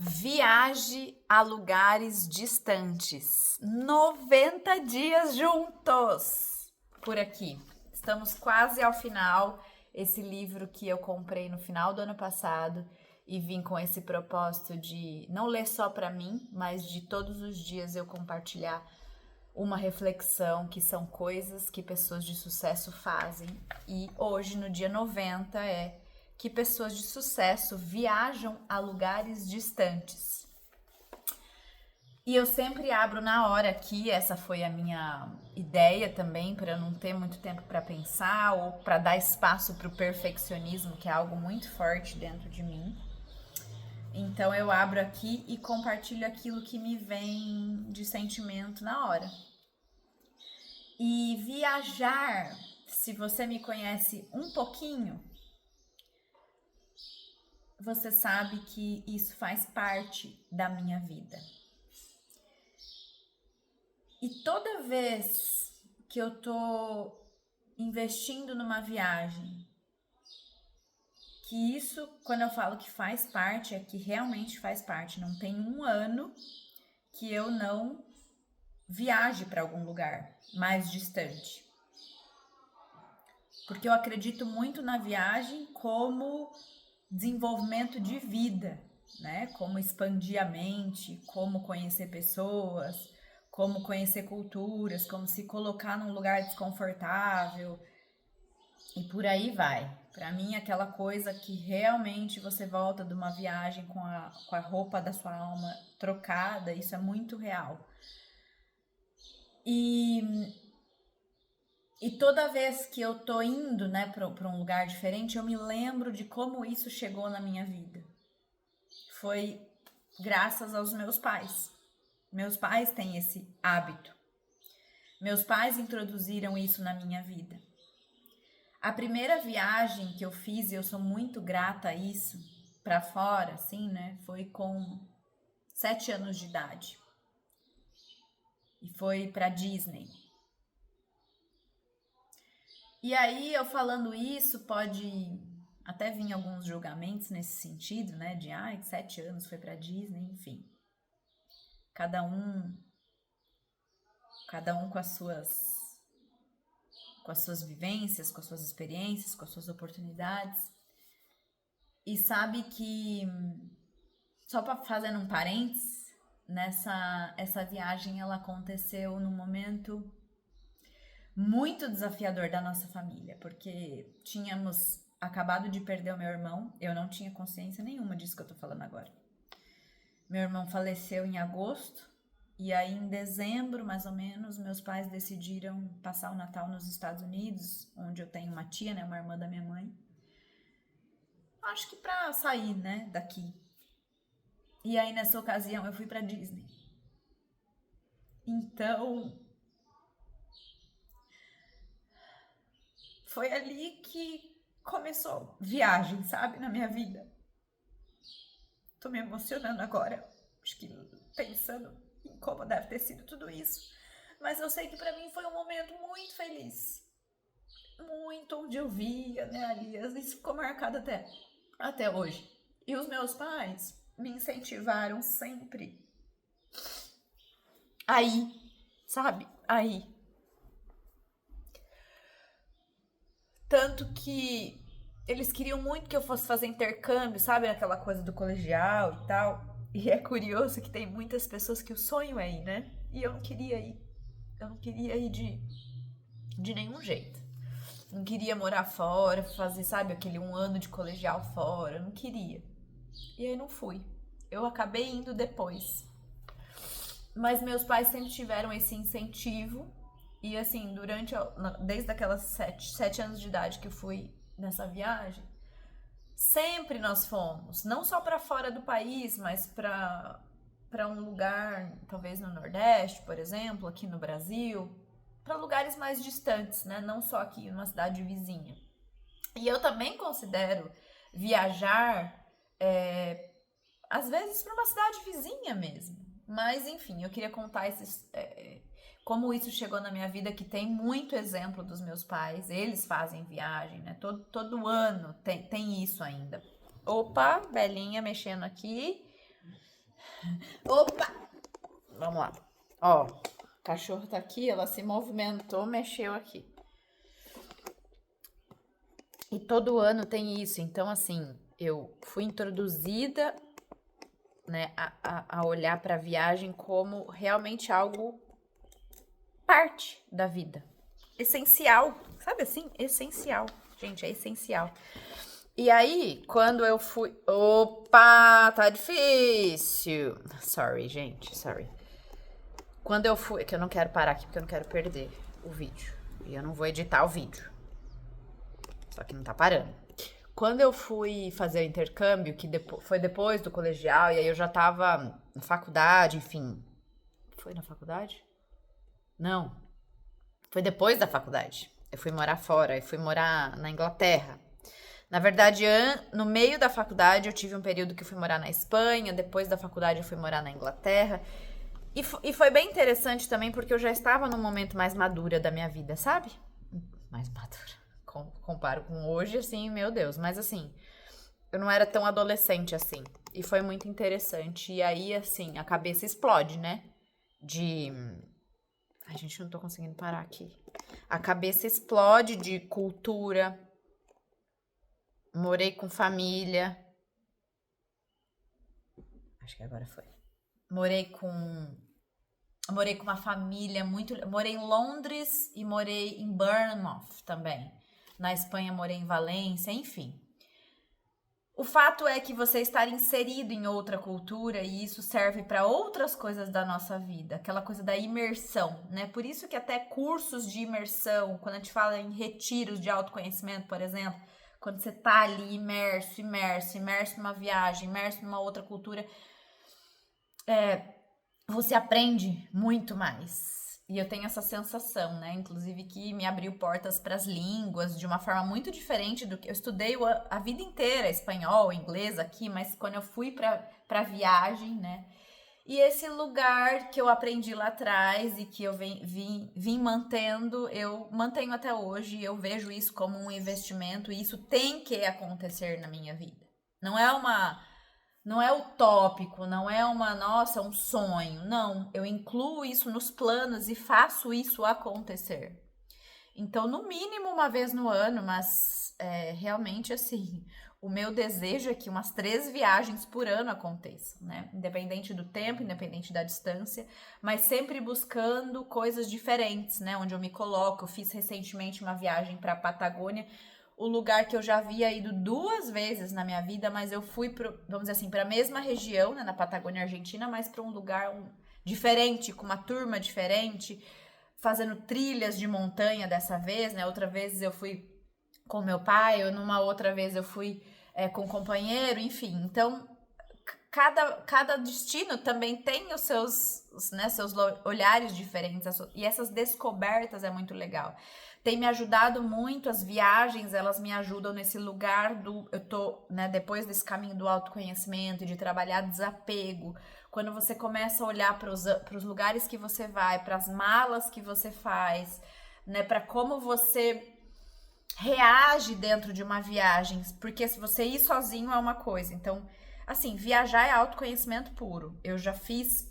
Viaje a lugares distantes. 90 dias juntos por aqui. Estamos quase ao final. Esse livro que eu comprei no final do ano passado e vim com esse propósito de não ler só para mim, mas de todos os dias eu compartilhar uma reflexão que são coisas que pessoas de sucesso fazem. E hoje, no dia 90, é que pessoas de sucesso viajam a lugares distantes. E eu sempre abro na hora aqui, essa foi a minha ideia também, para não ter muito tempo para pensar ou para dar espaço para o perfeccionismo, que é algo muito forte dentro de mim. Então eu abro aqui e compartilho aquilo que me vem de sentimento na hora. E viajar, se você me conhece um pouquinho, você sabe que isso faz parte da minha vida. E toda vez que eu tô investindo numa viagem, que isso, quando eu falo que faz parte, é que realmente faz parte. Não tem um ano que eu não viaje para algum lugar mais distante. Porque eu acredito muito na viagem como desenvolvimento de vida, né? Como expandir a mente, como conhecer pessoas, como conhecer culturas, como se colocar num lugar desconfortável e por aí vai. Para mim, aquela coisa que realmente você volta de uma viagem com a roupa da sua alma trocada, isso é muito real. E toda vez que eu tô indo, né, para um lugar diferente, eu me lembro de como isso chegou na minha vida. Foi graças aos meus pais. Meus pais têm esse hábito. Meus pais introduziram isso na minha vida. A primeira viagem que eu fiz, e eu sou muito grata a isso, para fora, assim, né, foi com 7 anos de idade. E foi para Disney. E aí, eu falando isso, pode até vir alguns julgamentos nesse sentido, né? De, 7 anos foi pra Disney, enfim. Cada um com as suas vivências, com as suas experiências, com as suas oportunidades. E sabe que, só para fazer um parênteses, essa viagem ela aconteceu num momento muito desafiador da nossa família, porque tínhamos acabado de perder o meu irmão, eu não tinha consciência nenhuma disso que eu tô falando agora. Meu irmão faleceu em agosto, e aí em dezembro, mais ou menos, meus pais decidiram passar o Natal nos Estados Unidos, onde eu tenho uma tia, né, uma irmã da minha mãe. Acho que pra sair, né, daqui. E aí nessa ocasião eu fui pra Disney. Então, foi ali que começou viagem, sabe, na minha vida. Tô me emocionando agora, acho que pensando em como deve ter sido tudo isso. Mas eu sei que pra mim foi um momento muito feliz. Muito, onde eu via, né, Alias, isso ficou marcado até hoje. E os meus pais me incentivaram sempre. Aí, sabe? Aí. Tanto que eles queriam muito que eu fosse fazer intercâmbio, sabe? Aquela coisa do colegial e tal. E é curioso que tem muitas pessoas que o sonho é ir, né? E eu não queria ir. Eu não queria ir de nenhum jeito. Não queria morar fora, fazer, sabe, aquele 1 ano de colegial fora. Eu não queria. E aí não fui. Eu acabei indo depois. Mas meus pais sempre tiveram esse incentivo. E assim, desde aquelas 7 anos de idade que eu fui nessa viagem, sempre nós fomos, não só para fora do país, mas para um lugar, talvez no Nordeste, por exemplo, aqui no Brasil, para lugares mais distantes, né? Não só aqui, numa cidade vizinha. E eu também considero viajar, às vezes, para uma cidade vizinha mesmo. Mas, enfim, eu queria contar como isso chegou na minha vida, que tem muito exemplo dos meus pais. Eles fazem viagem, né? Todo ano tem isso ainda. Opa, Belinha mexendo aqui. Opa! Vamos lá. Ó, o cachorro tá aqui, ela se movimentou, mexeu aqui. E todo ano tem isso. Então, assim, eu fui introduzida, né, a olhar para a viagem como realmente algo parte da vida. Essencial. Sabe assim? Essencial. Gente, é essencial. E aí, quando eu fui... Opa, tá difícil. Sorry, gente, sorry. Quando eu fui... Que eu não quero parar aqui porque eu não quero perder o vídeo. E eu não vou editar o vídeo. Só que não tá parando. Quando eu fui fazer o intercâmbio, que foi depois do colegial, e aí eu já tava na faculdade, enfim. Foi na faculdade? Não. Foi depois da faculdade. Eu fui morar fora, eu fui morar na Inglaterra. Na verdade, no meio da faculdade, eu tive um período que eu fui morar na Espanha, depois da faculdade eu fui morar na Inglaterra. E foi bem interessante também, porque eu já estava num momento mais madura da minha vida, sabe? Mais madura. Comparo com hoje, assim, meu Deus. Mas assim, eu não era tão adolescente assim. E foi muito interessante. E aí, assim, a cabeça explode, né? Ai, gente, não tô conseguindo parar aqui. A cabeça explode de cultura. Morei com família. Acho que agora foi. Morei com uma família muito... Morei em Londres e morei em Bournemouth também. Na Espanha morei em Valência, enfim. O fato é que você estar inserido em outra cultura e isso serve para outras coisas da nossa vida, aquela coisa da imersão, né? Por isso que até cursos de imersão, quando a gente fala em retiros de autoconhecimento, por exemplo, quando você tá ali imerso numa viagem, imerso numa outra cultura, você aprende muito mais. E eu tenho essa sensação, né? Inclusive que me abriu portas para as línguas de uma forma muito diferente do que eu estudei a vida inteira, espanhol, inglês aqui, mas quando eu fui para viagem, né? E esse lugar que eu aprendi lá atrás e que eu vim mantendo, eu mantenho até hoje. Eu vejo isso como um investimento e isso tem que acontecer na minha vida. Não é utópico, não é um sonho. Não, eu incluo isso nos planos e faço isso acontecer. Então, no mínimo uma vez no ano, mas realmente assim, o meu desejo é que umas 3 viagens por ano aconteçam, né? Independente do tempo, independente da distância, mas sempre buscando coisas diferentes, né? Onde eu me coloco. Eu fiz recentemente uma viagem para a Patagônia, o lugar que eu já havia ido 2 vezes na minha vida, mas eu fui, vamos dizer assim, para a mesma região, né, na Patagônia Argentina, mas para um lugar diferente, com uma turma diferente, fazendo trilhas de montanha dessa vez, né? Outra vez eu fui com meu pai, ou numa outra vez eu fui com um companheiro, enfim. Então, cada destino também tem os seus olhares diferentes, e essas descobertas é muito legal. Tem me ajudado muito, as viagens, elas me ajudam nesse lugar eu tô, né, depois desse caminho do autoconhecimento e de trabalhar desapego, quando você começa a olhar para os lugares que você vai, para as malas que você faz, né, para como você reage dentro de uma viagem, porque se você ir sozinho é uma coisa, então, assim, viajar é autoconhecimento puro. Eu já fiz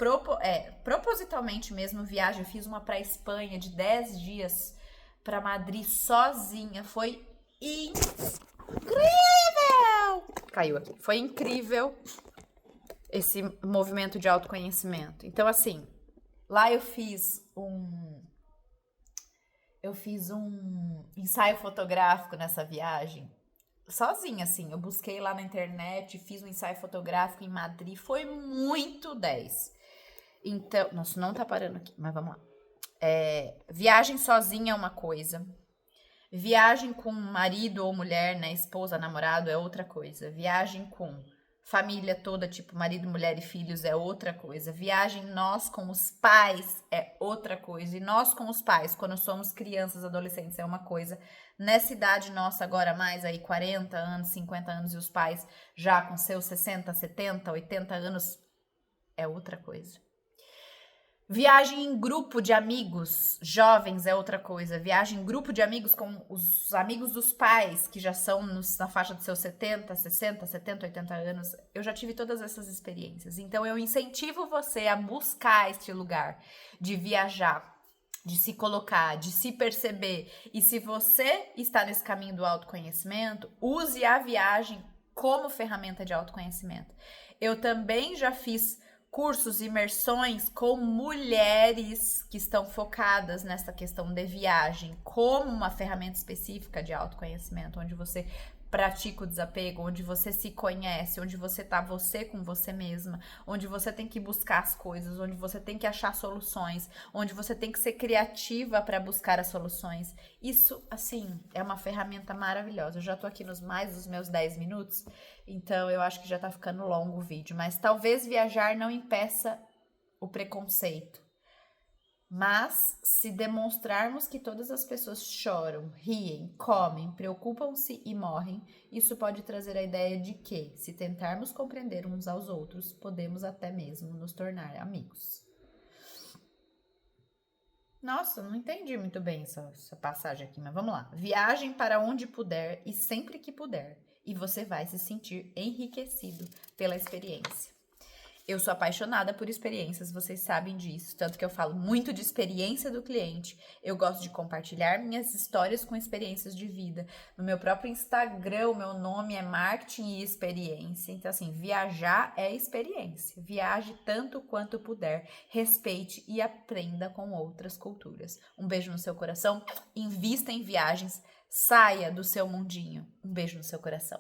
propositalmente mesmo viagem, eu fiz uma pra Espanha de 10 dias pra Madrid sozinha, foi incrível! Caiu aqui. Foi incrível esse movimento de autoconhecimento. Então, assim, lá eu fiz um ensaio fotográfico nessa viagem, sozinha, assim. Eu busquei lá na internet, fiz um ensaio fotográfico em Madrid, foi muito 10. Então, nossa, não tá parando aqui, mas vamos lá. Viagem sozinha é uma coisa. Viagem com marido ou mulher, né, esposa, namorado, é outra coisa. Viagem com família toda, tipo marido, mulher e filhos, é outra coisa. Viagem nós com os pais é outra coisa. E nós com os pais, quando somos crianças, adolescentes, é uma coisa. Nessa idade nossa agora, mais aí 40 anos, 50 anos, e os pais já com seus 60, 70, 80 anos, é outra coisa. Viagem em grupo de amigos, jovens é outra coisa. Viagem em grupo de amigos com os amigos dos pais, que já são na faixa dos seus 70, 60, 70, 80 anos. Eu já tive todas essas experiências. Então, eu incentivo você a buscar este lugar de viajar, de se colocar, de se perceber. E se você está nesse caminho do autoconhecimento, use a viagem como ferramenta de autoconhecimento. Eu também já fiz cursos, imersões com mulheres que estão focadas nessa questão de viagem como uma ferramenta específica de autoconhecimento, onde você pratica o desapego, onde você se conhece, onde você tá você com você mesma, onde você tem que buscar as coisas, onde você tem que achar soluções, onde você tem que ser criativa para buscar as soluções. Isso, assim, é uma ferramenta maravilhosa. Eu já tô aqui nos mais dos meus 10 minutos, então eu acho que já tá ficando longo o vídeo, mas talvez viajar não impeça o preconceito. Mas, se demonstrarmos que todas as pessoas choram, riem, comem, preocupam-se e morrem, isso pode trazer a ideia de que, se tentarmos compreender uns aos outros, podemos até mesmo nos tornar amigos. Nossa, não entendi muito bem essa passagem aqui, mas vamos lá. Viagem para onde puder e sempre que puder, e você vai se sentir enriquecido pela experiência. Eu sou apaixonada por experiências, vocês sabem disso, tanto que eu falo muito de experiência do cliente. Eu gosto de compartilhar minhas histórias com experiências de vida. No meu próprio Instagram, o meu nome é Marketing e Experiência. Então, assim, viajar é experiência. Viaje tanto quanto puder, respeite e aprenda com outras culturas. Um beijo no seu coração, invista em viagens, saia do seu mundinho. Um beijo no seu coração.